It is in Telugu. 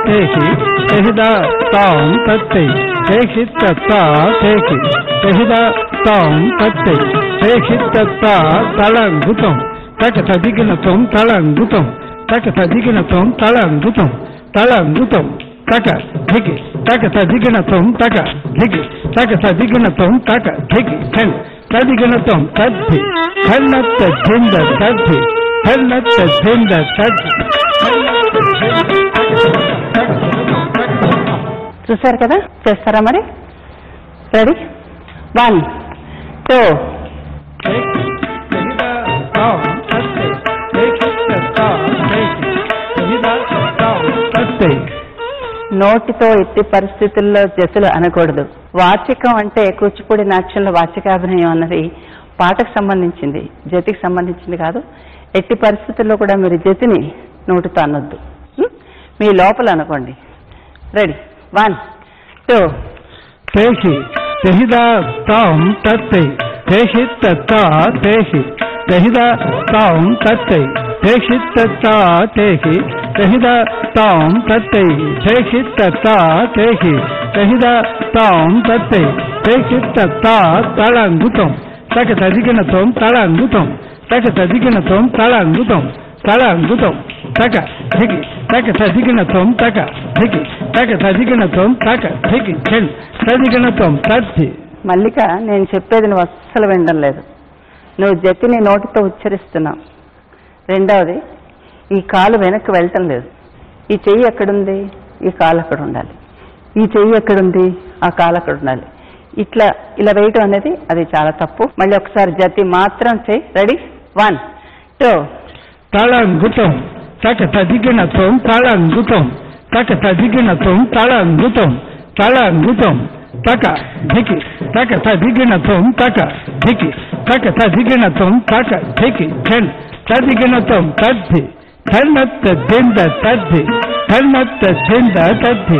तेहि तेहिदा तां तत्ते तेहि तत्ता तेहि तेहिदा तां तत्ते तेहि तत्ता तलंगुतं तक तदिगिनतं तलंगुतं तक तदिगिनतं तलंगुतं तलंगुतं तक धिगि तक तदिगिनतं तक धिगि तक तदिगिनतं तक धिगि खन तदिगिनतं तद्धि खन्नत धिंद तद्धि खन्नत धिंद तद्धि. చూసారు కదా, చేస్తారా మరి? రెడీ? 1 2 నోటితో ఎట్టి పరిస్థితుల్లో జతులు అనకూడదు. వాచికం అంటే కూచిపూడి నాట్యంలో వాచికాభినయం అన్నది పాటకు సంబంధించింది, జతికి సంబంధించింది కాదు. ఎట్టి పరిస్థితుల్లో కూడా మీరు జతిని నోటితో అనొద్దు, మీ లోపల అనుకోండి. రెడీ? 1 2 तेहि तेहिदा तां तत्ते तेहि तत्ता तेहि तेहिदा तां तत्ते तेहि तत्ता तेहि तेहिदा तां तत्ते तेहि तत्ता तेहि तेहिदा तां तत्ते तेहि तत्ता तलंगुतं तक तदिगिनतं तलंगुतं तक तदिगिनतं तलंगुतं तलंगुतं तक धिगि तक तदिगिनतं तक धिगि तक तदिगिनतं तक धिगि खन తదిగినతం తద్ధి. మల్లిక, నేను చెప్పేది నువ్వు అస్సలు వినడం లేదు. నువ్వు జతిని నోటితో ఉచ్చరిస్తున్నావు. రెండవది, ఈ కాలు వెనక్కి వెళ్ళటం లేదు. ఈ చెయ్యి ఎక్కడుంది, ఈ కాలు అక్కడ ఉండాలి. ఈ చెయ్యి ఎక్కడుంది, ఆ కాలు అక్కడ ఉండాలి. ఇట్లా ఇలా వేయటం అనేది అది చాలా తప్పు. మళ్ళీ ఒకసారి జతి మాత్రం చెయ్యి. రెడీ? 1 2 తలంగుతం తక తదిగినతం తలంగుతం తక తదిగినతం తలంగుతం తలంగుతం తక ధికి తక తదిగినతం తక ధికి తక తదిగినతం తక ధికి ఖన్ తదిగినతం తద్ధి ఖన్నత్ ధింద తద్ధి ఖన్నత్ ధింద తద్ధి.